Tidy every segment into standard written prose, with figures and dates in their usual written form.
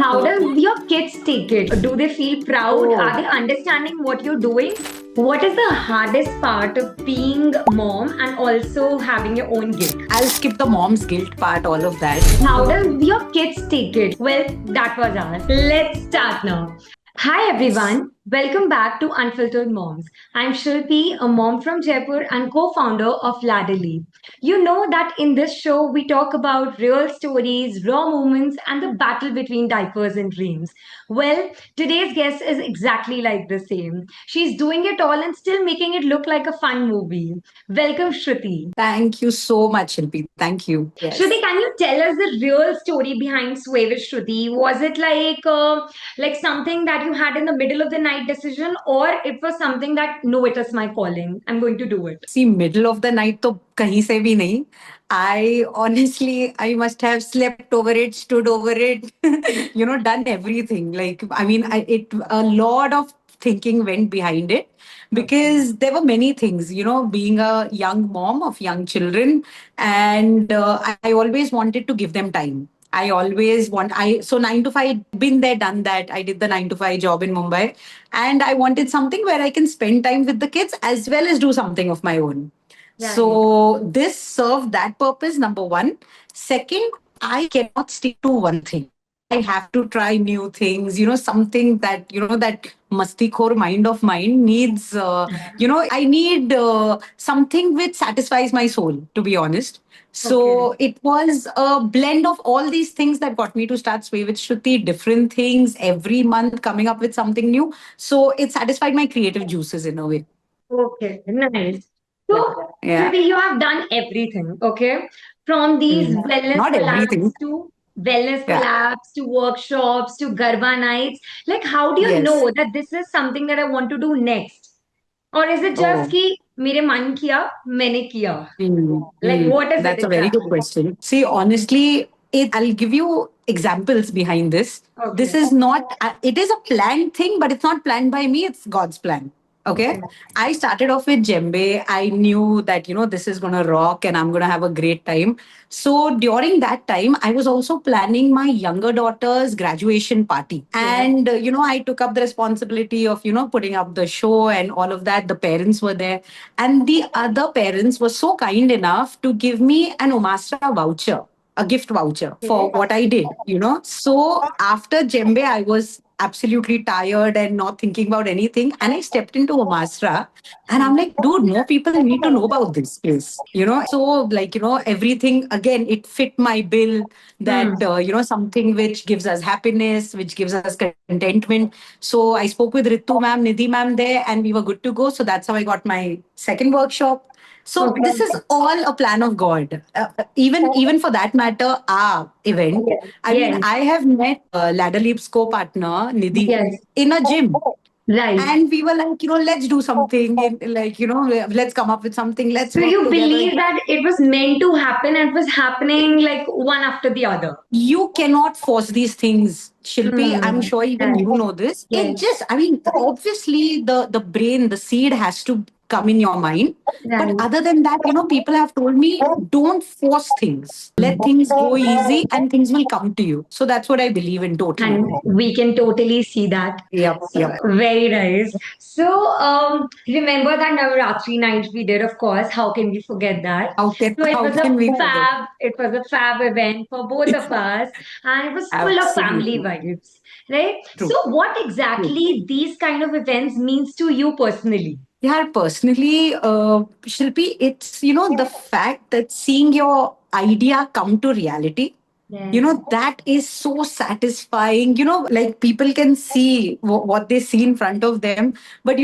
How does your kids take it? Do they feel proud? Are Oh, they understanding what you're doing? What is the hardest part of being mom and also having your own gig? I'll skip the mom's guilt part, all of that. How does your kids take it? Well, that was ours. Let's start now. Hi Yes. everyone, welcome back to Unfiltered Moms. I'm Shilpi, a mom from Jaipur and co-founder of Ladderly. You know that in this show we talk about real stories, raw moments, and the battle between diapers and dreams. Well, today's guest is exactly like the same. She's doing it all and still making it look like a fun movie. Welcome, Shruti. Thank you so much, Shilpi. Thank you. Yes. Shruti, can you tell us the real story behind Sway with Shruti? Was it like something that you had in the middle of the night decision, or it was something that no, it is my calling. I'm going to do it. See, middle of the night तो कहीं से भी नहीं. I honestly, I must have slept over it, stood over it, done everything. Like, I mean, a lot of thinking went behind it Okay. because there were many things, being a young mom of young children, and I always wanted to give them time. I always want I so 9 to 5 been there, done that. I did the 9 to 5 job in Mumbai, and I wanted something where I can spend time with the kids as well as do something of my own. Right. So this served that purpose, number one. Second, I cannot stick to one thing. I have to try new things, something that, that mastikhor mind of mine needs, I need something which satisfies my soul, to be honest. Okay. So it was a blend of all these things that got me to start Sway with Shruti, different things every month coming up with something new. So it satisfied my creative juices in a way. Okay. Nice. So, Yeah. Shruti, you have done everything, okay? From these Mm. wellness Not everything. collabs to wellness Yeah. collabs to workshops to Garba nights. Like, how do you Yes. know that this is something that I want to do next? Or is it just Oh. कि मेरे मन किया मैंने किया? Like what is it That's a very good exactly? question. See, honestly, I'll give you examples behind this. This Okay. is not, it is a planned thing, but it's not planned by me, it's God's plan. Okay. Okay. I started off with Djembe. I knew that, this is going to rock and I'm going to have a great time. So during that time, I was also planning my younger daughter's graduation party. Yeah. And, I took up the responsibility of, putting up the show and all of that. The parents were there. And the other parents were so kind enough to give me an Omastra voucher, a gift voucher for Okay. what I did, So after Djembe, I was absolutely tired and not thinking about anything. And I stepped into Omastra and I'm like, dude, more people need to know about this place, So, like, everything again, it fit my bill Hmm. that, something which gives us happiness, which gives us contentment. So I spoke with Ritu ma'am, Nidhi ma'am there, and we were good to go. So that's how I got my second workshop. So this Okay. is all a plan of God. Even for that matter, our event. Yes. I mean, Yes. I have met Ladder Leap's co-partner Nidhi Yes. in a gym, Right. and we were like, let's do something. Like, let's come up with something. Let's So work you together. believe that it was meant to happen and it was happening like one after the other. You cannot force these things, Shilpi. I'm Hmm. sure even Right. you know this. It Yes. just, I mean, obviously the brain, the seed has to come in your mind. But Right. other than that, people have told me don't force things. Let things go easy and things will come to you. So that's what I believe in totally. And we can totally see that. Yep, yep. Very nice. So, remember that Navaratri night we did, of course. How can we forget that? How can So it how was a can we forget? fab, it was a fab event for both of us, and it was full of family Absolutely vibes, right? So, true. what True. exactly these kind of events means to you personally? Yeah, personally, Shilpi, it's the fact that seeing your idea come to reality, Yes. that is so satisfying. Like people can see what they see in front of them, but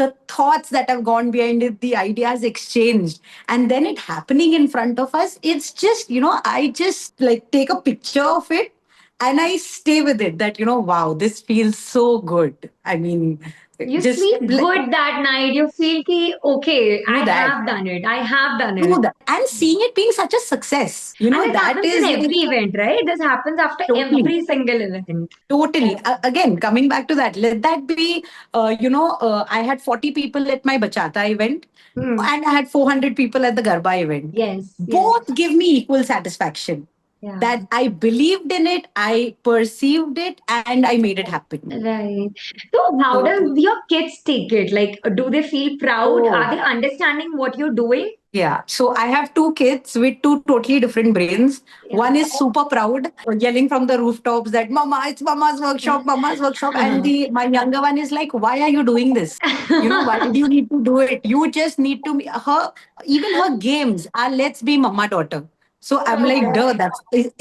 the thoughts that have gone behind it, the ideas exchanged, and then it happening in front of us. It's just I just like take a picture of it and I stay with it. That wow, this feels so good. I mean, You just sleep good that night. You feel ki, okay, do I that. have done it. I have done Do it. that. And seeing it being such a success, And this that happens in is every event, right? This happens after totally. every single event. Totally. Again, coming back to that, let that be, I had 40 people at my Bachata event Hmm. and I had 400 people at the Garba event. Yes, yes. Both give me equal satisfaction. Yeah. that I believed in it, I perceived it, and I made it happen. Right. So, how So, does your kids take it? Like, do they feel proud? Are oh, they understanding what you're doing? yeah. So I have two kids with two totally different brains. Yeah. One is super proud, yelling from the rooftops that "Mama, it's Mama's workshop," and the my younger one is like, "Why are you doing this? You know, why do you need to do it? You just need to be her. Even her games are let's be mama daughter." So I'm like, "Duh,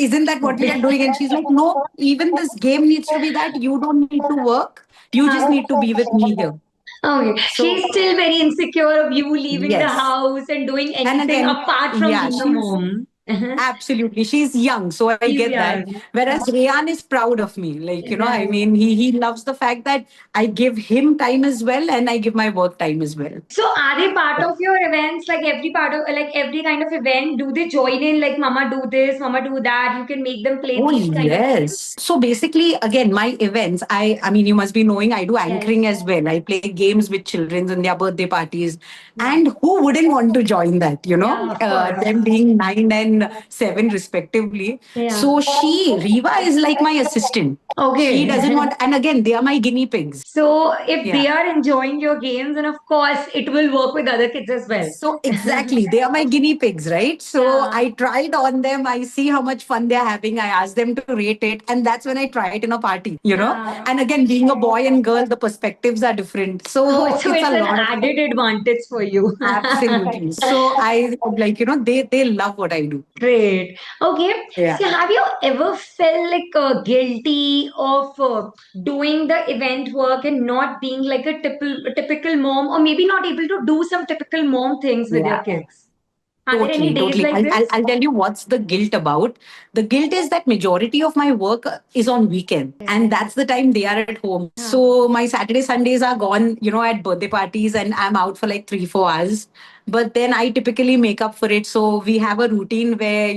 isn't that what we are doing?" And she's like, "No, even this game needs to be that. You don't need to work. You just need to be with me here." Okay. So She's still very insecure of you leaving the yes, house and doing and anything again, apart from yeah, being a she's mom. absolutely. She's young, so I She's get that. young. Whereas Rayan is proud of me. Like, I Right. mean, he loves the fact that I give him time as well and I give my work time as well. So are they part of your events? Like every part of like every kind of event, do they join in? Like Mama do this, Mama do that. You can make them play Oh these kind of games. yes. So basically, again, my events, I mean, you must be knowing I do Yes. anchoring as well. I play games with children and their birthday parties. Yeah. And who wouldn't want to join that, Yeah, of course. them being 9 and 7 respectively. Yeah. So Riva is like my assistant. She Okay. doesn't want, and again, they are my guinea pigs. So if Yeah. they are enjoying your games, and of course it will work with other kids as well. So exactly, they are my guinea pigs, right? So Yeah. I tried on them. I see how much fun they're having. I ask them to rate it, and that's when I try it in a party. Yeah. And again, being a boy and girl, the perspectives are different. Oh, So so it's a it's an lot of added advantage for you. absolutely. So I like they love what I do. Great. Okay. Yeah. So, have you ever felt like guilty of doing the event work and not being like a typical mom, or maybe not able to do some typical mom things with your Yeah. kids? Are there any Totally, days totally. like I'll, this? I'll, I'll tell you what's the guilt about. The guilt is that majority of my work is on weekend, and Okay. that's the time they are at home. Yeah. So my Saturday, Sundays are gone, at birthday parties, and I'm out for like 3, 4 hours. But then I typically make up for it. So we have a routine where,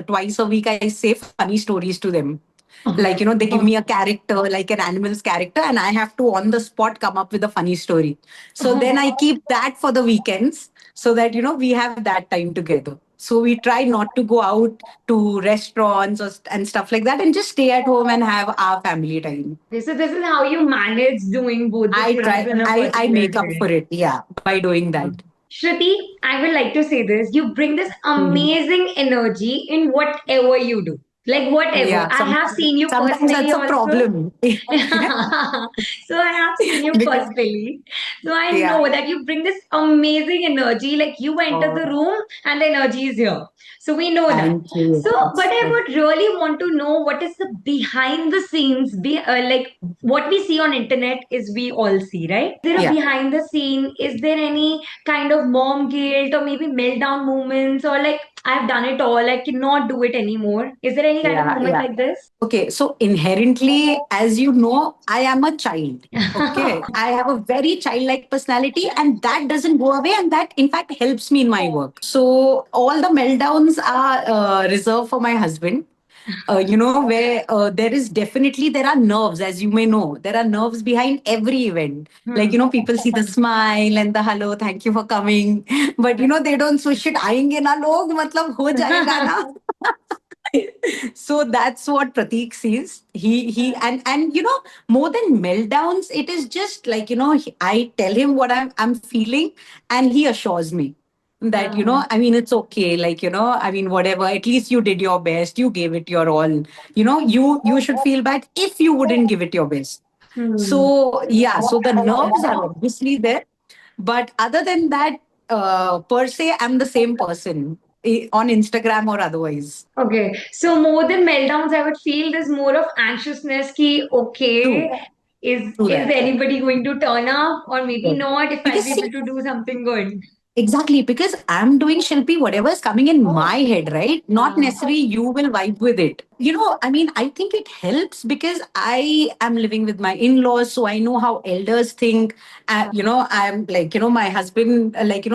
twice a week I say funny stories to them. Like, they give me a character, like an animal's character, and I have to on the spot come up with a funny story. So then I keep that for the weekends so that, we have that time together. So we try not to go out to restaurants and stuff like that and just stay at home and have our family time. Okay, so this is how you manage doing both the I things try, in a I particular make up day. for it. Yeah. By doing that. Shruti, I would like to say this. You bring this Mhm. amazing energy in whatever you do. Like whatever. Yeah. I have seen you Sometimes personally that's a also. problem. So I have seen you Because, personally. So I yeah. know that you bring this amazing energy. Like you enter the Oh, room and the energy is here. So we know that. thank you. So, but I would really want to know what is the behind the scenes, like what we see on internet is we all see, right? Is there a Yeah. behind the scene? Is there any kind of mom guilt or maybe meltdown moments or like I've done it all, I cannot do it anymore? Is there any kind of Yeah. moment Yeah. like this? Okay, so inherently, as you know, I am a child. Okay, I have a very childlike personality, and that doesn't go away, and that in fact helps me in my work. So all the meltdowns are reserved for my husband. Where there are nerves, as you may know, there are nerves behind every event. Like, Hmm. people see the smile and the hello, thank you for coming. But, they don't switch it, aayenge na log, matlab ho jayega na. So that's what Pratik sees. He and more than meltdowns, it is just like I tell him what I'm feeling, and he assures me that I mean it's okay. Like I mean whatever. At least you did your best. You gave it your all. You should feel bad if you wouldn't give it your best. Hmm. So yeah. So the nerves are obviously there, but other than that, per se, I'm the same person on Instagram or otherwise. Okay, so more than meltdowns, I would feel there's more of anxiousness. Ki True. okay, True is that. anybody going to turn up, or maybe Yes. not? If I'll Because be see, able to do something good. exactly, because I'm doing Shilpi, whatever is coming in my head, right? Not Yeah. necessarily you will vibe with it. I mean, I think it helps because I am living with my in-laws, so I know how elders think. I'm like, my husband, like,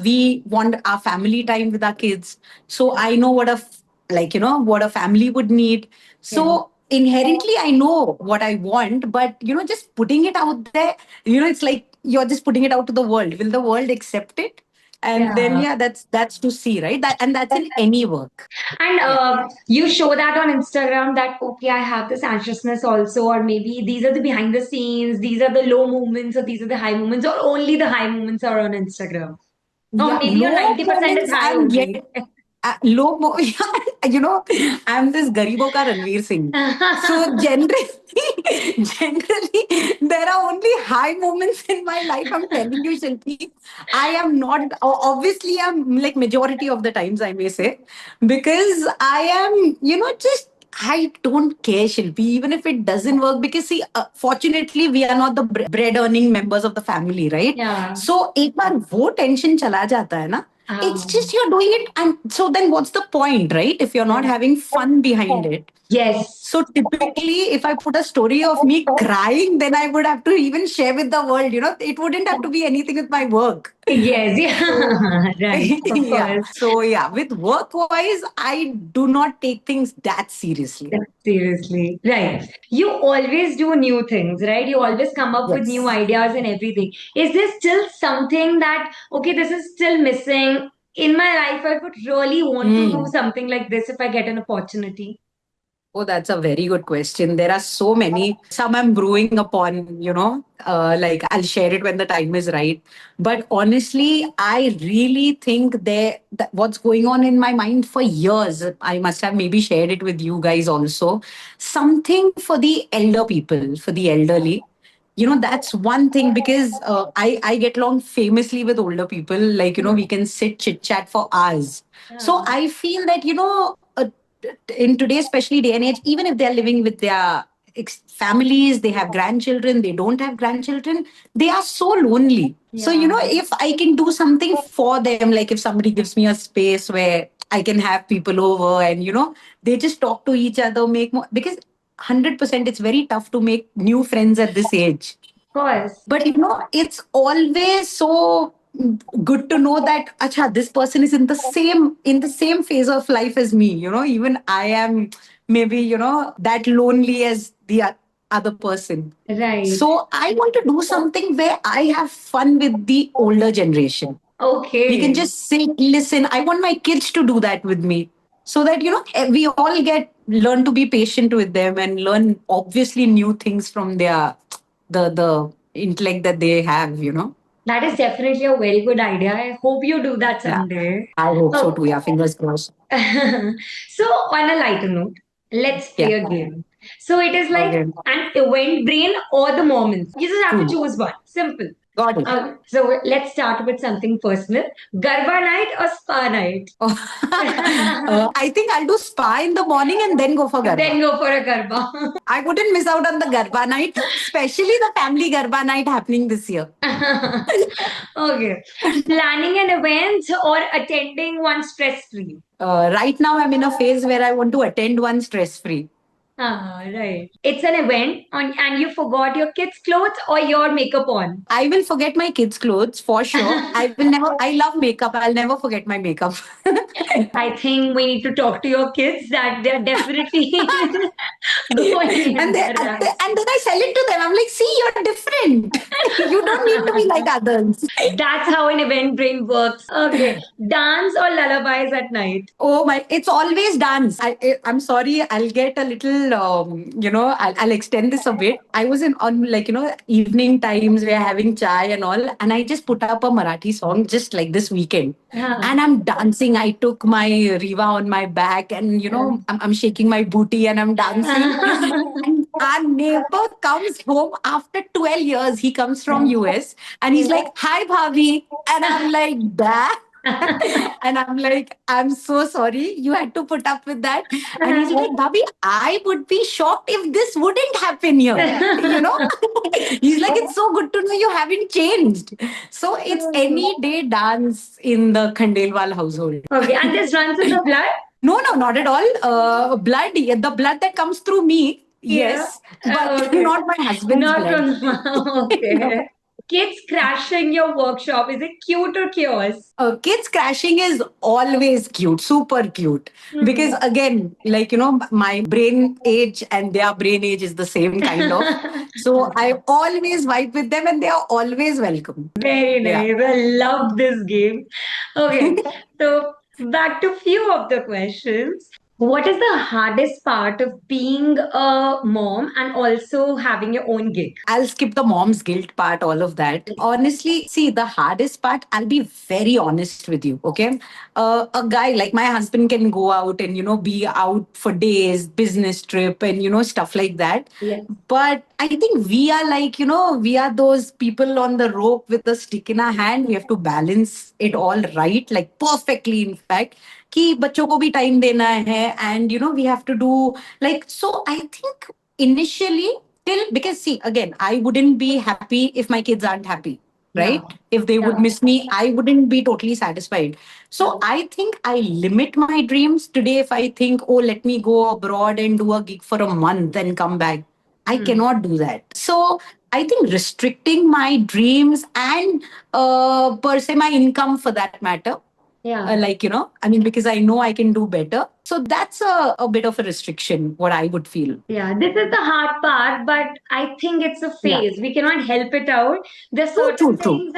we want our family time with our kids. So I know what a family would need. Yeah. So inherently, I know what I want, but, just putting it out there, it's like you're just putting it out to the world. Will the world accept it? And then Yeah. yeah, that's to see, right? That, and that's in any work. And Yeah. you show that on Instagram that, okay, I have this anxiousness also, or maybe these are the behind the scenes, these are the low moments, or these are the high moments, or only the high moments are on Instagram. Or Yeah, maybe your low 90% is moments high I'm only. yet you know, I'm this Garibo ka Ranveer Singh. So generally, generally, there are only high moments in my life. I'm telling you, Shilpi, I am not. Obviously, I'm like majority of the times I may say, because I am, just I don't care, Shilpi, even if it doesn't work. Because see, fortunately, we are not the bread earning members of the family, right? Yeah. So, एक बार वो tension चला जाता है ना, it's just you're doing it, and so then what's the point, right? If you're not Yeah. having fun behind it. Yes. So typically, if I put a story of me crying, then I would have to even share with the world. It wouldn't have to be anything with my work. Yes. So Yeah. Right. Of yeah. course. So yeah, with work wise, I do not take things that seriously. Seriously. Right. You always do new things, right? You always come up with new Yes. ideas and everything. Is there still something that, okay, this is still missing? In my life, I would really want to do Hmm. something like this if I get an opportunity. Oh, that's a very good question. There are so many. Some I'm brewing upon, like I'll share it when the time is right. But honestly, I really think that what's going on in my mind for years, I must have maybe shared it with you guys also. Something for the elder people, for the elderly. That's one thing, because I get along famously with older people. Like, we can sit chit chat for hours. So Yeah. I feel that, in today's especially day and age, even if they're living with their families, they have grandchildren, they don't have grandchildren, they are so lonely. So Yeah. if I can do something for them, like if somebody gives me a space where I can have people over, and they just talk to each other, make more, because 100% it's very tough to make new friends at this age. Of course. But it's always so good to know that acha, this person is in the same phase of life as me. Even I am maybe that lonely as the other person. Right. So I want to do something where I have fun with the older generation. We can Okay. just sit, listen. I want my kids to do that with me, so that we all get learn to be patient with them, and learn obviously new things from the intellect that they have. That is definitely a very good idea. I hope you do that Yeah, someday. I hope so Oh. too. Yeah, fingers crossed. So, on a lighter note, let's play Yeah. a game. So, it is like Okay. an event brain or the moments. You just have to True. choose one. Simple. Got it. So, let's start with something personal. Garba night or spa night? Oh, I think I'll do spa in the morning and then go for Then garba. go for a garba. I wouldn't miss out on the garba night, especially the family garba night happening this year. Okay. Planning an event or attending one stress free? Right now, I'm in a phase where I want to attend one stress free. Ah, right. It's an event and you forgot your kids' clothes or your makeup on. I will forget my kids' clothes for sure. I will never, I love makeup. I'll never forget my makeup. I think we need to talk to your kids that they're definitely going and, in they, there, and, they, right? and then I sell it to them. I'm like, see, you're different. You don't need to be like others. That's how an event brain works. Okay. Dance or lullabies at night? Oh my, it's always dance. I'm sorry, I'll get a little, I'll extend this a bit. I was on like, evening times, we're having chai and all, and I just put up a Marathi song just like this weekend. Yeah. And I'm dancing. I took my Riva on my back, and, I'm shaking my booty and I'm dancing. And our neighbor comes home after 12 years. He comes from US, and he's like, hi, Bhavi. And I'm like, that. And I'm like, I'm so sorry you had to put up with that. And he's like, Bhabhi, I would be shocked if this wouldn't happen here. You know? He's like, it's so good to know you haven't changed. So it's any day dance in the Khandelwal household. Okay, and this runs in the blood? No, no, not at all. Blood, yeah, the blood that comes through me, Yeah. yes, but Okay. not my husband's Not blood. from No. okay. Kids crashing your workshop, is it cute or chaos? Kids crashing is always cute, super cute. Because Hmm. again, like, my brain age and their brain age is the same kind of. So I always vibe with them and they are always welcome. Very Yeah. nice. I love this game. Okay, so back to few of the questions. What is the hardest part of being a mom and also having your own gig? I'll skip the mom's guilt part, all of that. Honestly, see, the hardest part, I'll be very honest with you, okay? A guy like my husband can go out and, be out for days, business trip, and, stuff like that. Yes. But I think we are like, we are those people on the rope with a stick in our hand. We have to balance it all right, like perfectly, in fact. कि बच्चों को भी time देना है and we have to do like so I think initially till because see again I wouldn't be happy if my kids aren't happy, Yeah. right? If they would miss me, I wouldn't be totally satisfied. So I think I limit my dreams today. If I think, oh, let me go abroad and do a gig for a month and come back, I Hmm. cannot do that. So I think restricting my dreams and per se my income for that matter, Yeah. like, I mean, because I know I can do better. So that's a bit of a restriction, what I would feel. Yeah, this is the hard part, but I think it's a Yeah. phase. We cannot help it out. There's True, certain true, true. things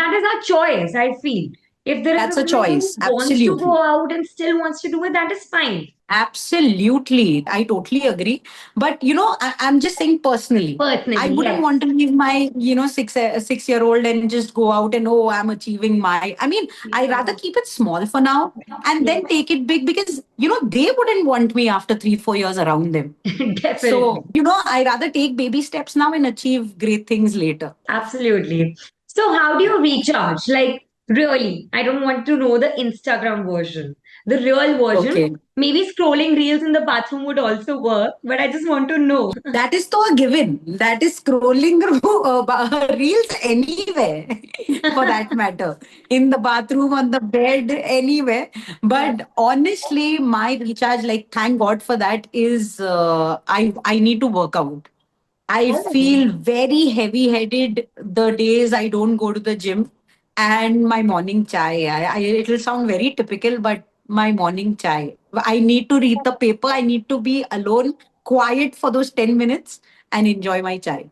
that is our choice, I feel. If there is That's a a woman who choice. wants to Absolutely. go out and still wants to do it, that is fine. Absolutely. I totally agree. But, I'm just saying personally, I Personally, wouldn't yes. want to leave my, 6 year old and just go out and, oh, I'm achieving my. I mean, I Yeah. rather keep it small for now and Yes. then take it big because, they wouldn't want me after 3, 4 years around them. Definitely. So, I rather take baby steps now and achieve great things later. Absolutely. So, how do you recharge? Like, really, I don't want to know the Instagram version. The real version, Okay. maybe scrolling reels in the bathroom would also work, but I just want to know. That is to a given. That is scrolling through reels anywhere, for that matter, in the bathroom, on the bed, anywhere. Yeah. But honestly, my recharge, like, thank God for that, is I need to work out. I Oh. feel very heavy headed the days I don't go to the gym and my morning chai. It'll sound very typical, but my morning chai. I need to read the paper. I need to be alone, quiet for those 10 minutes and enjoy my chai.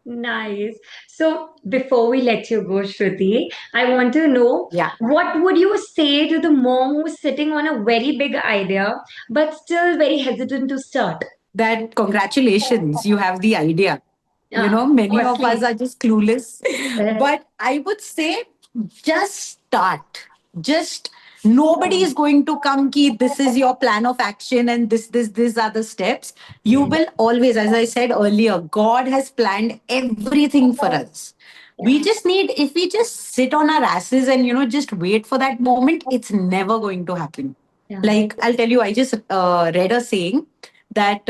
Nice. So before we let you go, Shruti, I want to know Yeah. what would you say to the mom who's sitting on a very big idea but still very hesitant to start? That congratulations, you have the idea. Yeah, Many of us firstly, are just clueless. uh, But I would say just start. Just nobody is going to come ki this is your plan of action and these are the steps. You will always, as I said earlier, God has planned everything for us. We yeah, just need, if we just sit on our asses and just wait for that moment, it's never going to happen. yeah. Like I'll tell you, I just read a saying that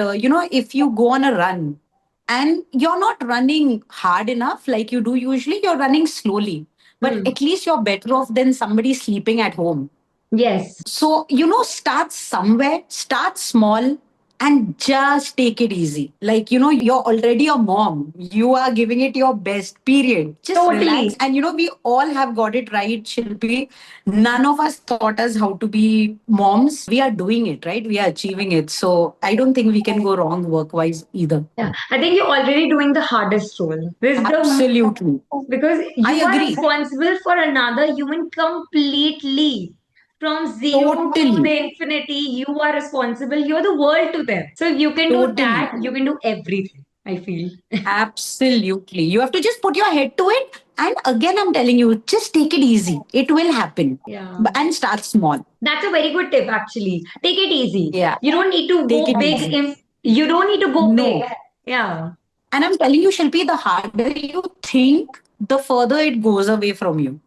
if you go on a run and you're not running hard enough like you do usually, you're running slowly, but Hmm. at least you're better off than somebody sleeping at home. Yes, So, start somewhere, start small, and just take it easy. Like, you're already a mom. You are giving it your best, period. Just relax. totally. And, we all have got it right, Shilpi. None of us taught us how to be moms. We are doing it, right? We are achieving it. So, I don't think we can go wrong work wise either. Yeah, I think you're already doing the hardest role. Wisdom, Absolutely. because I you are agree. responsible for another human completely. From zero to Totally. the infinity, you are responsible. You're the world to them. So if you can do Totally. that, you can do everything, I feel. Absolutely. You have to just put your head to it. And again, I'm telling you, just take it easy. It will happen. Yeah. And start small. That's a very good tip, actually. Take it easy. Yeah. You don't need to Take go it big easy. if you don't need to go big. No. Yeah. And I'm telling you, Shilpi, the harder you think, the further it goes away from you.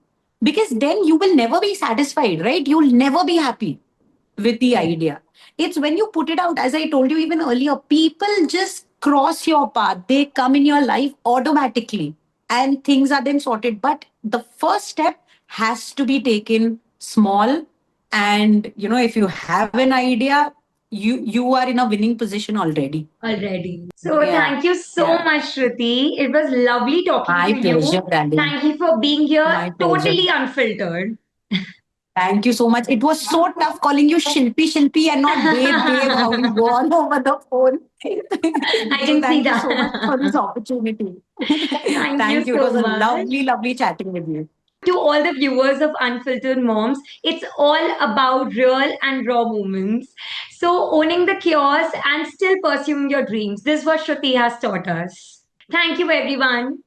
Because then you will never be satisfied, right? You'll never be happy with the idea. It's when you put it out, as I told you even earlier, people just cross your path. They come in your life automatically and things are then sorted. But the first step has to be taken small. And, if you have an idea, you are in a winning position already. Already. So Yeah. thank you so Yeah. much, Shruti. It was lovely talking My to pleasure, you. darling. Thank you for being here My pleasure. totally unfiltered. Thank you so much. It was so tough calling you Shilpi, Shilpi, and not Babe, Babe, how we go all over the phone. I So didn't see thank you so much for this that. opportunity. Thank you Thank you. It so was a much. lovely, lovely chatting with you. To all the viewers of Unfiltered Moms, it's all about real and raw moments. So, owning the chaos and still pursuing your dreams. This is what Shruti has taught us. Thank you, everyone.